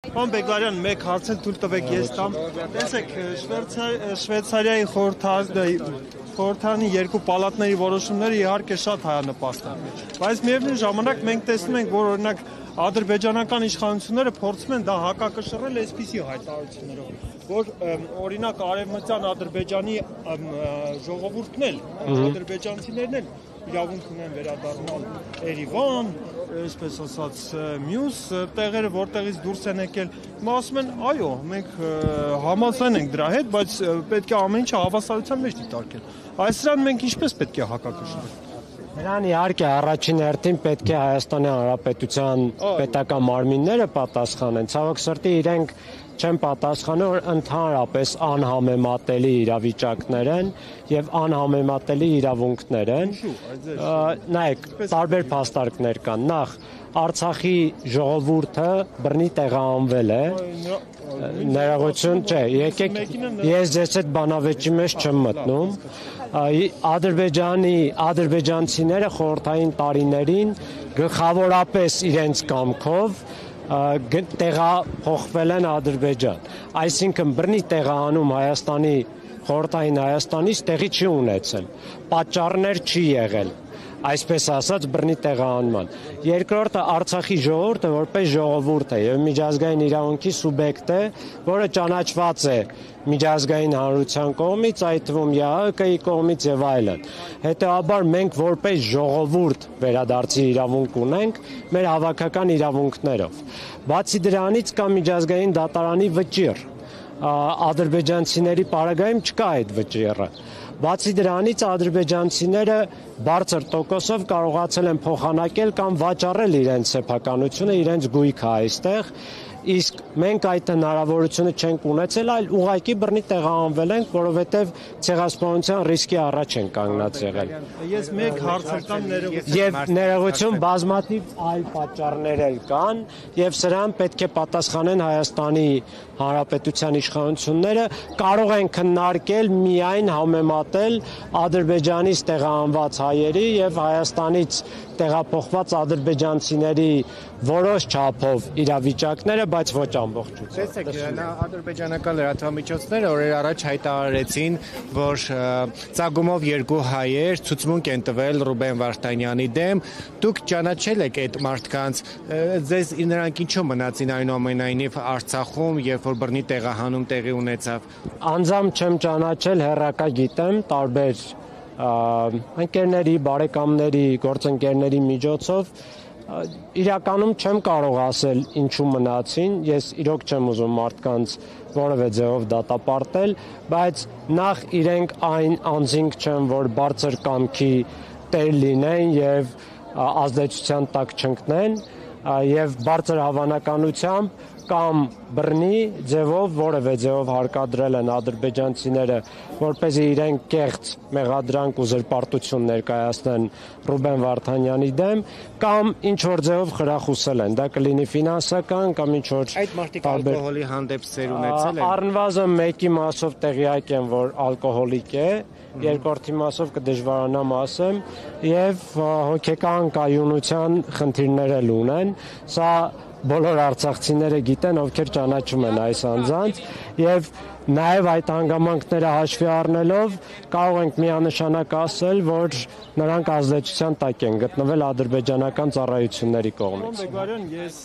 Պարոն Բեգլարյան, մեկ հարց էլ թույլ տվեք ես տամ։ Տեսեք, Շվեյցարիայի խորհրդարանի երկու պալատների որոշումները իհարկե շատ հայանպաստ են։ Բայց միևնույն ժամանակ մենք տեսնում ենք, որ օրինակ ադրբեջանական իշխանությունները փորձում են դա հակակշռել այսպիսի հայտարարություններով, որ օրինակ արևմտյան Ադրբեջանի ժողովուրդն էլ, ադրբեջանցիներն էլ իրավունք ունեն վերադառնալ Երևան, այսպես ասած, մյուս տեղերը, որտեղից դուրս են եկել, ասում են, այո, մենք համաձայն ենք դրա հետ, բայց պետք է ամեն ինչը հավասարության մեջ դիտարկել։ Այս դրան մենք ինչպես պետք է հակակշռենք։ Նրան իհարկե առաջին հերթին պետք է Հայաստանի Հանրապետության պետական մարմինները պատասխանեն։ Ցավոք սրտի իրենք չեն պատասխանում, որ ընդհանրապես անհամեմատելի իրավիճակներ են եւ անհամեմատելի իրավունքներ են։ Նայեք, տարբեր փաստարկներ կան։ Նախ Արցախի ժողովուրդը բռնի տեղահանվել է։ Ներողություն, չէ, եկեք ես ձեզ այդ բանավեճի մեջ չեմ մտնում։ Ադրբեջանցիները խորհրդային տարիներին գլխավորապես իրենց կամքով տեղափոխվել են Ադրբեջան։ Այսինքն բռնի տեղահանում Հայաստանի խորհրդային Հայաստանից տեղի չի ունեցել։ Պատճառներ չի եղել, այսպես ասած բռնի տեղահանման։ Երկրորդը Արցախի ժողովուրդը որպես ժողովուրդ է եւ միջազգային իրավունքի սուբյեկտ է, որը ճանաչված է միջազգային հանրության կողմից, այդ թվում ԵԱՀԿ-ի կողմից եւ այլն։ Հետեւաբար մենք որպես ժողովուրդ վերադարձի իրավունք ունենք մեր հավաքական իրավունքներով։ Բացի դրանից կա միջազգային դատարանի վճիռ։ Ադրբեջանցիների պարագայում չկա այդ վճիռը։ Բացի դրանից ադրբեջանցիները բարձր տոկոսով կարողացել են փոխանակել կամ վաճառել իրենց սեփականությունը, իրենց գույքը այստեղ, իսկ մենք այդ հնարավորությունը չենք ունեցել, այլ ուղղակի բռնի տեղահանվել ենք, որովհետև ցեղասպանության ռիսկի առաջ են կանգնած եղել։ Ես մեկ հարց եմ եւ ներողություն բազմաթիվ այլ պատճառներ էլ կան եւ սրան պետք է պատասխանեն Հայաստանի Հանրապետության իշխանությունները, կարող են քննարկել միայն համեմատել Ադրբեջանից տեղահանված հայերի եւ Հայաստանից տեղափոխված ադրբեջանցիների որոշ չափով իրավիճակները, բայց ոչ ամբողջությամբ։ Տեսեք, ադրբեջանական լրատվամիջոցները օրեր առաջ հայտարարեցին, որ ծագումով երկու հայեր ցուցմունք են տվել Ռուբեն Վարդանյանի դեմ։ Դուք ճանաչել եք այդ մարդկանց, ձեզ նրանք ինչու մնացին այնուամենայնիվ Արցախում, երբ որ բռնի տեղահանում տեղի ունեցավ։ Անձամբ չեմ ճանաչել, հեռակա գիտեմ, տարբեր ընկերների, բարեկամների, գործընկերների միջոցով իրականում չեմ կարող ասել ինչու մնացին, ես իրոք չեմ ուզում մարդկանց որևէ ձևով դատապարտել, բայց նախ իրենք այն անձինք չեն, որ բարձր կամքի տեր լինեն եւ ազդեցության տակ չընկնեն եւ բարձր հավանականությամբ կամ բռնի ձևով որևէ ձևով հարկադրել են ադրբեջանցիները, որպեսզի իրենք կեղծ մեղադրանք ու զրպարտություն ներկայացնեն Ռուբեն Վարդանյանի դեմ, կամ ինչ որ ձևով խրախուսել են, դա կլինի ֆինանսական կամ ինչ որ այդ մարդիկ ալկոհոլի հանդեպ սեր ունեցել են։ Առնվազն մեկի մասով տեղյակ եմ, որ ալկոհոլիկ է, երկրորդի մասով կդժվարանամ ասեմ, եւ հոգեկան կայունության խնդիրներ էլ ունեն։ Սա բոլոր արցախցիները գիտեն, ովքեր ճանաչում են այս անձանց, եւ նաեւ այդ հանգամանքները հաշվի առնելով կարող ենք միանշանակ ասել, որ նրանք ազդեցության տակ են գտնվել ադրբեջանական ծառայությունների կողմից։ Բեգլարյան, ես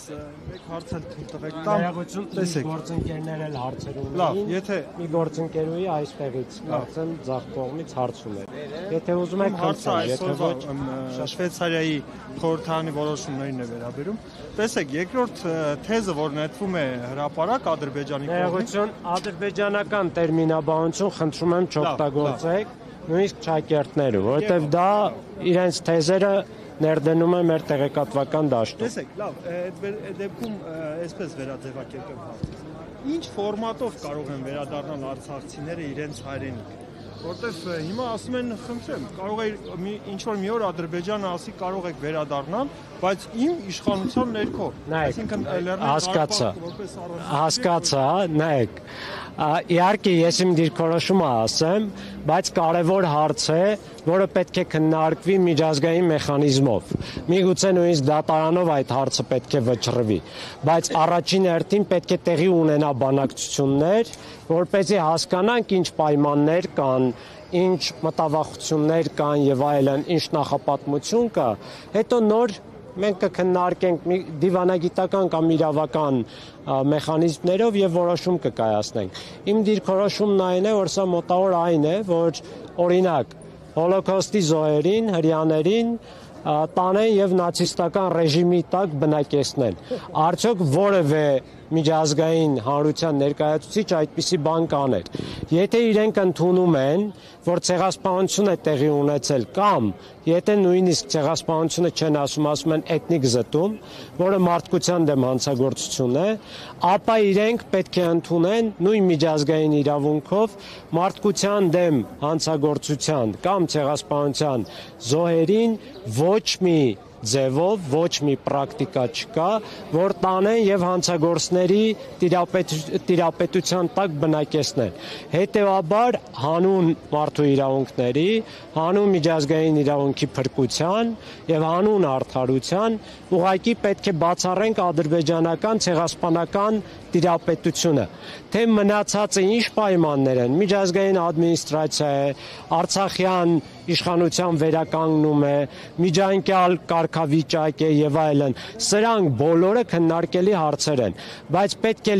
մեկ հարց էլ տվեք տամ։ Տեսեք, գործընկերներ էլ հարցեր ունեն։ Լավ, եթե մի գործընկերուի այստեղից կարծեմ ձախ կողմից հարց ուներ։ Եթե ուզում եք հարցը, եթե ոչ, Շվեյցարիայի խորհրդարանի որոշումներին է վերաբերում։ Տեսեք, երկրորդ թեզը, որ նետվում է հրապարակ Ադրբեջանի կողմից։ Ներողություն, ադրբեջանական տերմինաբանություն խնդրում եմ չօգտագործեք, նույնիսկ ճակերտները, որովհետև դա իրենց թեզերը ներդնում է մեր տեղեկատվական դաշտում։ Տեսեք, լավ, այդ դեպքում այսպես վերաձևակերպեմ հարցը։ Ինչ ֆորմատով կարող են վերադառնալ արցախցիները իրենց հայրենիք։ որտեվ հիմա ասում են, խնդրեմ, կարող է ինչ որ մի օր Ադրբեջանը ասի կարող եք վերադառնալ, բայց իմ իշխանության ներքո, այսինքն հասկացա, նայեք, իհարկե ես իմ դիրքորոշումը ասեմ, բայց կարևոր հարց է, որը պետք է քննարկվի միջազգային մեխանիզմով։ Միգուցե նույնիսկ դատարանով այդ հարցը պետք է վճռվի, բայց առաջին հերթին պետք է տեղի ունենա բանակցություններ, որպեսզի հասկանանք ինչ պայմաններ կան, ինչ մտավախություններ կան եւ այլն, ինչ նախապատմություն կա, հետո նոր մենք կքննարկենք դիվանագիտական կամ իրավական մեխանիզմներով եւ որոշում կկայացնենք։ Իմ դիրքորոշումն այն է, որ սա մոտավոր այն է, որ օրինակ Հոլոկոստի զոհերին, հրյաներին տանեն եւ նացիստական ռեժիմի տակ բնակեցնեն։ Արդյոք որևէ միջազգային հանրության ներկայացուցիչ այդպիսի բան կաներ։ Եթե իրենք ընդունում են, որ ցեղասպանություն է տեղի ունեցել կամ եթե նույնիսկ ցեղասպանությունը չեն ասում են էթնիկ զտում, որը մարդկության դեմ հանցագործություն է, ապա իրենք պետք է ընդունեն նույն միջազգային իրավունքով մարդկության դեմ հանցագործության կամ ցեղասպանության զոհերին ոչ մի ձևով ոչ մի պրակտիկա չկա, որ տանեն եւ հանցագործների տիրապետության տակ բնակեցնեն։ Հետևաբար հանուն մարդու իրավունքների, հանուն միջազգային իրավունքի փրկության եւ հանուն արդարության ուղղակի պետք է բացառենք ադրբեջանական ցեղասպանական տիրապետությունը։ Թե մնացածը ինչ պայմաններ են, միջազգային ադմինիստրացիա է, Արցախյան իշխանության վերականգնում է, միջանկյալ կարգավիճակ է եւ այլն, սրանք բոլորը քննարկելի հարցեր են, բայց պետք է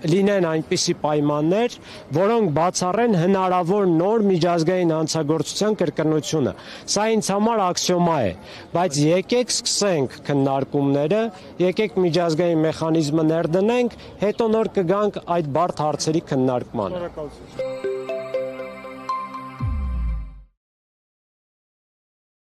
լինեն այնպիսի պայմաններ, որոնք բացառեն հնարավոր նոր միջազգային հանցագործության կրկնությունը։ Սա ինձ համար աքսիոմա է, բայց եկեք սկսենք քննարկումները, եկեք միջազգային մեխանիզմը ներդնենք, հետո նոր կգանք այդ բարդ հարցերի քննարկմանը։